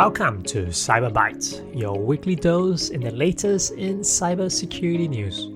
Welcome to Cyber Bytes, your weekly dose in the latest in cybersecurity news.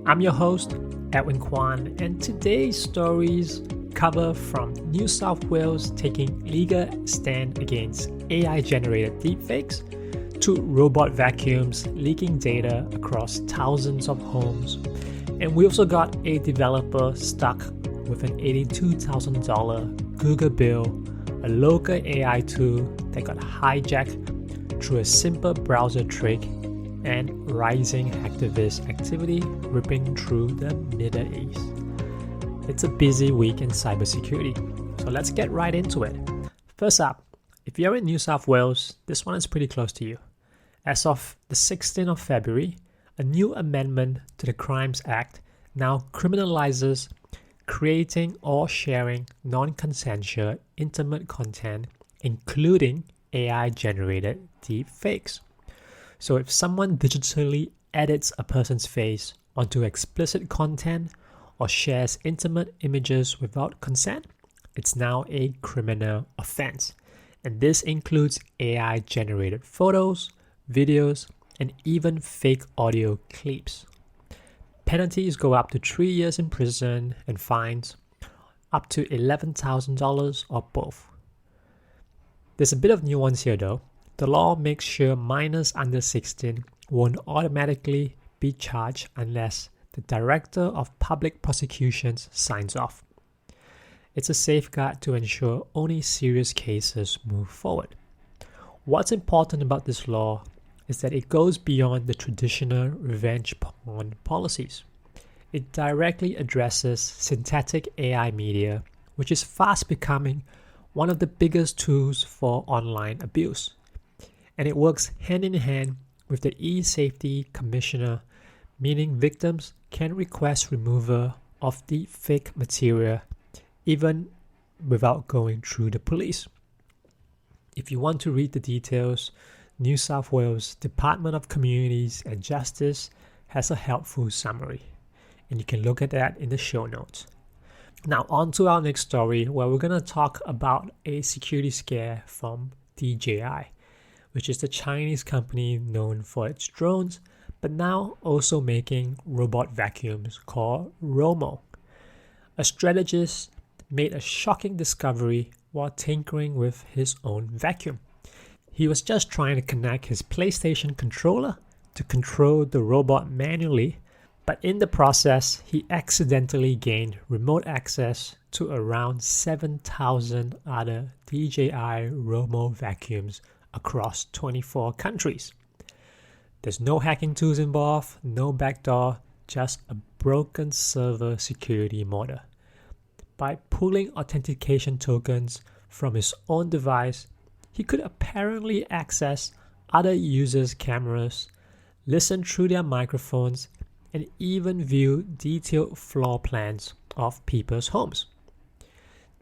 I'm your host, Edwin Kwan, and today's stories cover from New South Wales taking legal stand against AI-generated deepfakes to robot vacuums leaking data across thousands of homes. And we also got a developer stuck with an $82,000 Google bill, a local AI tool that got hijacked through a simple browser trick, and rising hacktivist activity ripping through the Middle East. It's a busy week in cybersecurity, so let's get right into it. First up, if you're in New South Wales, this one is pretty close to you. As of the 16th of February, a new amendment to the Crimes Act now criminalizes creating or sharing non-consensual intimate content, including AI-generated deepfakes. So if someone digitally edits a person's face onto explicit content or shares intimate images without consent, it's now a criminal offense. And this includes AI-generated photos, videos, and even fake audio clips. Penalties go up to 3 years in prison and fines up to $11,000 or both. There's a bit of nuance here though. The law makes sure minors under 16 won't automatically be charged unless the Director of Public Prosecutions signs off. It's a safeguard to ensure only serious cases move forward. What's important about this law is that it goes beyond the traditional revenge porn policies. It directly addresses synthetic AI media, which is fast becoming one of the biggest tools for online abuse. And it works hand in hand with the E-Safety Commissioner, meaning victims can request removal of the fake material even without going through the police. If you want to read the details, New South Wales Department of Communities and Justice has a helpful summary, and you can look at that in the show notes. Now on to our next story, where we're going to talk about a security scare from DJI, which is the Chinese company known for its drones, but now also making robot vacuums called Romo. A strategist made a shocking discovery while tinkering with his own vacuum. He was just trying to connect his PlayStation controller to control the robot manually, but in the process, he accidentally gained remote access to around 7,000 other DJI Romo vacuums across 24 countries. There's no hacking tools involved, no backdoor, just a broken server security model. By pulling authentication tokens from his own device, he could apparently access other users' cameras, listen through their microphones, and even view detailed floor plans of people's homes.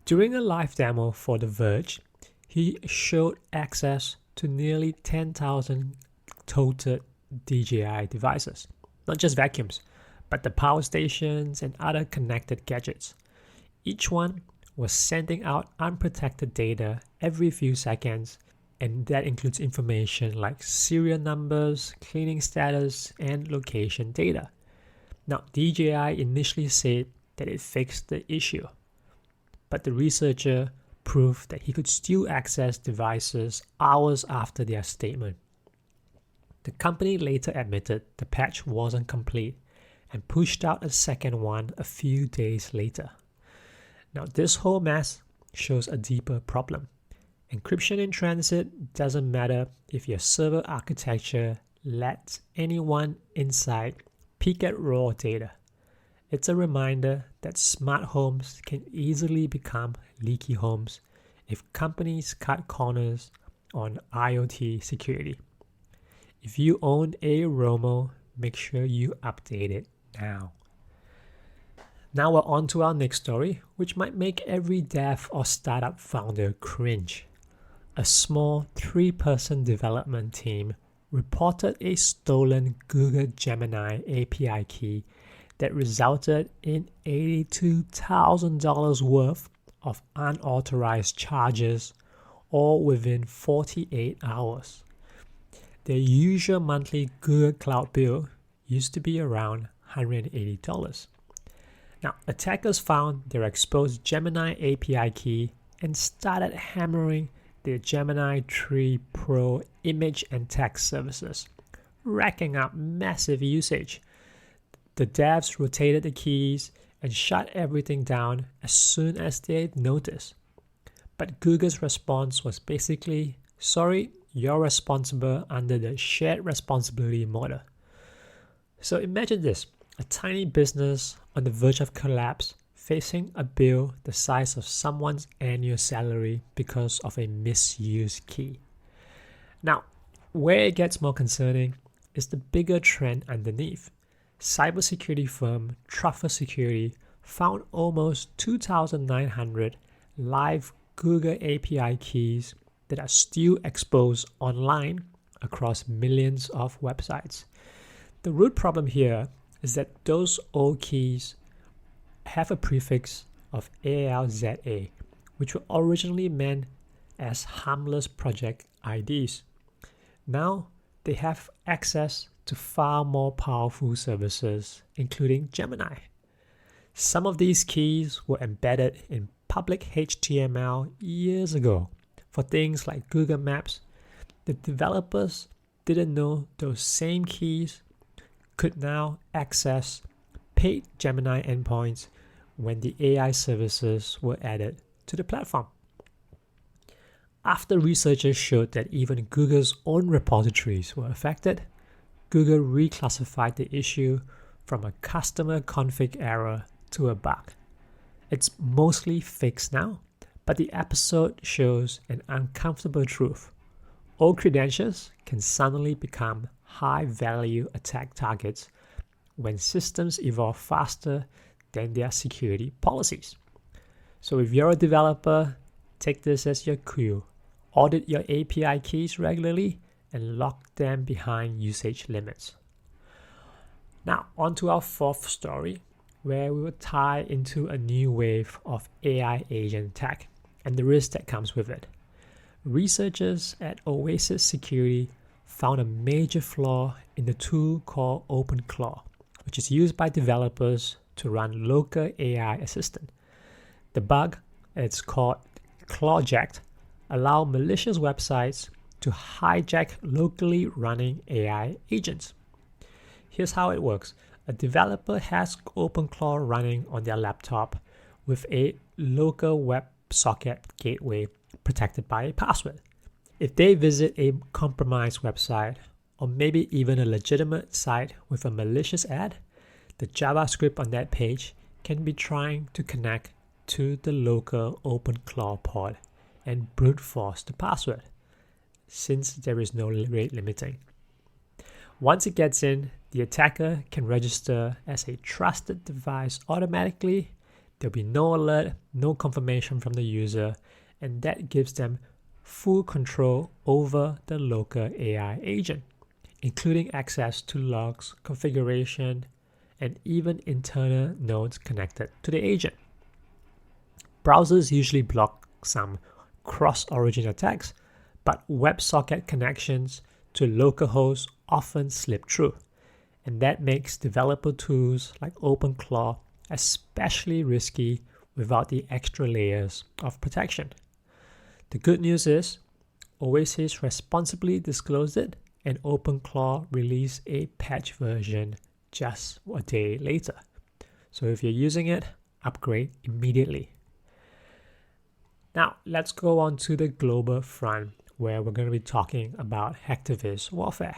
During a live demo for The Verge, he showed access to nearly 10,000 total DJI devices, not just vacuums, but the power stations and other connected gadgets. Each one was sending out unprotected data every few seconds, and that includes information like serial numbers, cleaning status, and location data. Now, DJI initially said that it fixed the issue, but the researcher proved that he could still access devices hours after their statement. The company later admitted the patch wasn't complete and pushed out a second one a few days later. Now, this whole mess shows a deeper problem. Encryption in transit doesn't matter if your server architecture lets anyone inside peek at raw data. It's a reminder that smart homes can easily become leaky homes if companies cut corners on IoT security. If you own a Romo, make sure you update it now. Now we're on to our next story, which might make every dev or startup founder cringe. A small 3-person development team reported a stolen Google Gemini API key that resulted in $82,000 worth of unauthorized charges all within 48 hours. Their usual monthly Google Cloud bill used to be around $180. Now, attackers found their exposed Gemini API key and started hammering their Gemini 3 Pro image and text services, racking up massive usage. The devs rotated the keys and shut everything down as soon as they noticed. But Google's response was basically, sorry, you're responsible under the shared responsibility model. So imagine this, a tiny business on the verge of collapse facing a bill the size of someone's annual salary because of a misused key. Now, where it gets more concerning is the bigger trend underneath. Cybersecurity firm Truffle Security found almost 2,900 live Google API keys that are still exposed online across millions of websites. The root problem here is that those old keys have a prefix of ALZA, which were originally meant as harmless project IDs. Now they have access to far more powerful services, including Gemini. Some of these keys were embedded in public HTML years ago for things like Google Maps. The developers didn't know those same keys could now access paid Gemini endpoints when the AI services were added to the platform. After researchers showed that even Google's own repositories were affected, Google reclassified the issue from a customer config error to a bug. It's mostly fixed now, but the episode shows an uncomfortable truth. Old credentials can suddenly become high-value attack targets when systems evolve faster than their security policies. So if you're a developer, take this as your cue. Audit your API keys regularly and lock them behind usage limits. Now, on to our fourth story, where we will tie into a new wave of AI agent tech and the risk that comes with it. Researchers at Oasis Security found a major flaw in the tool called OpenClaw, which is used by developers to run local AI assistant. The bug, it's called Clawjacked, allow malicious websites to hijack locally running AI agents. Here's how it works. A developer has OpenClaw running on their laptop with a local WebSocket gateway protected by a password. If they visit a compromised website, or maybe even a legitimate site with a malicious ad, the JavaScript on that page can be trying to connect to the local OpenClaw pod and brute force the password, since there is no rate limiting. Once it gets in, the attacker can register as a trusted device automatically. There'll be no alert, no confirmation from the user, and that gives them full control over the local AI agent, including access to logs, configuration, and even internal nodes connected to the agent. Browsers usually block some cross-origin attacks, but WebSocket connections to localhost often slip through, and that makes developer tools like OpenClaw especially risky without the extra layers of protection. The good news is, Oasis responsibly disclosed it, and OpenClaw released a patch version just a day later. So if you're using it, upgrade immediately. Now, let's go on to the global front, where we're going to be talking about hacktivist warfare.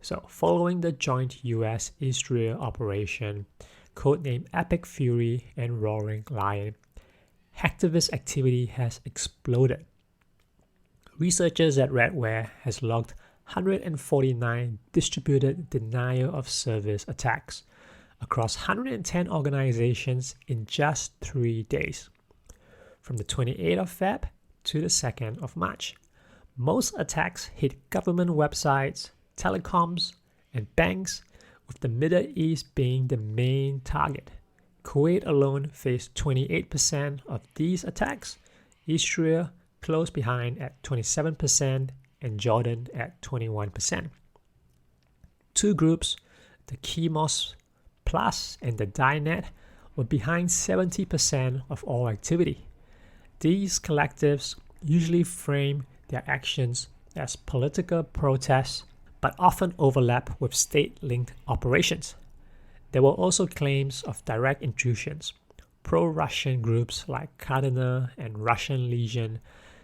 So, following the joint US-Israel operation, codenamed Epic Fury and Roaring Lion, hacktivist activity has exploded. Researchers at Redware has logged 149 distributed denial of service attacks across 110 organizations in just 3 days, from the 28th of Feb to the 2nd of March. Most attacks hit government websites, telecoms, and banks, with the Middle East being the main target. Kuwait alone faced 28% of these attacks, Israel close behind at 27% and Jordan at 21%. Two groups, the Chemos Plus and the Dynet, were behind 70% of all activity. These collectives usually frame their actions as political protests, but often overlap with state-linked operations. There were also claims of direct intrusions. Pro-Russian groups like Cardinal and Russian Legion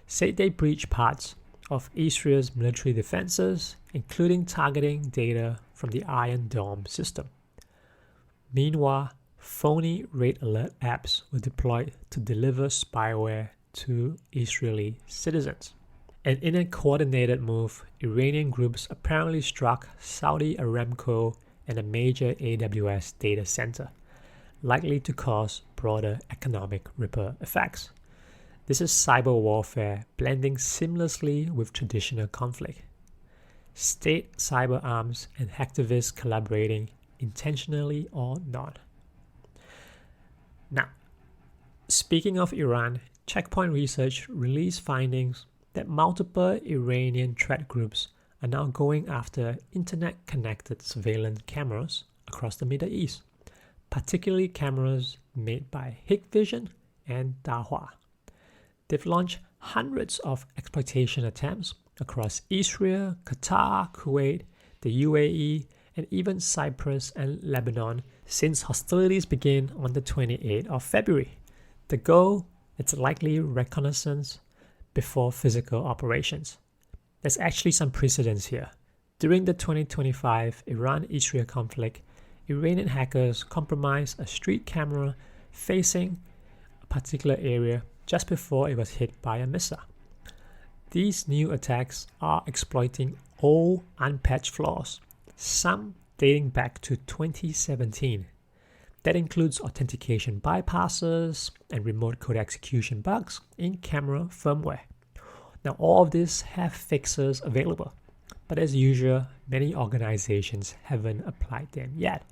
said they breached parts of Israel's military defenses, including targeting data from the Iron Dome system. Meanwhile, phony red alert apps were deployed to deliver spyware to Israeli citizens. And in a coordinated move, Iranian groups apparently struck Saudi Aramco and a major AWS data center, likely to cause broader economic ripple effects. This is cyber warfare blending seamlessly with traditional conflict. State cyber arms and hacktivists collaborating intentionally or not. Now, speaking of Iran, Checkpoint Research released findings that multiple Iranian threat groups are now going after internet-connected surveillance cameras across the Middle East, particularly cameras made by Hikvision and Dahua. They've launched hundreds of exploitation attempts across Israel, Qatar, Kuwait, the UAE, and even Cyprus and Lebanon since hostilities began on the 28th of February. The goal is likely reconnaissance before physical operations. There's actually some precedence here. During the 2025 Iran-Israel conflict, Iranian hackers compromised a street camera facing a particular area just before it was hit by a missile. These new attacks are exploiting old unpatched flaws, some dating back to 2017. That includes authentication bypasses and remote code execution bugs in camera firmware. Now, all of these have fixes available, but as usual, many organizations haven't applied them yet.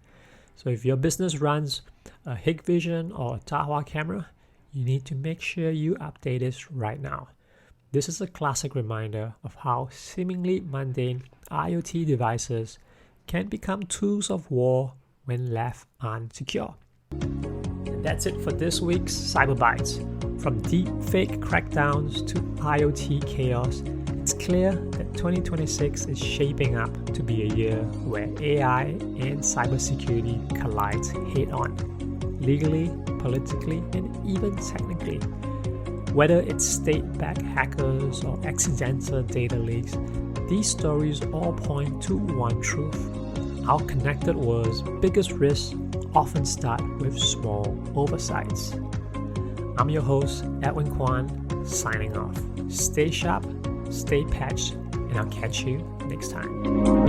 So if your business runs a Hikvision or a Dahua camera, you need to make sure you update this right now. This is a classic reminder of how seemingly mundane IoT devices can become tools of war when left unsecure. And that's it for this week's Cyber Bytes. From deepfake crackdowns to IoT chaos, it's clear that 2026 is shaping up to be a year where AI and cybersecurity collide head-on, legally, politically, and even technically. Whether it's state-backed hackers or accidental data leaks, these stories all point to one truth. Our connected world's biggest risks often start with small oversights. I'm your host, Edwin Kwan, signing off. Stay sharp, stay patched, and I'll catch you next time.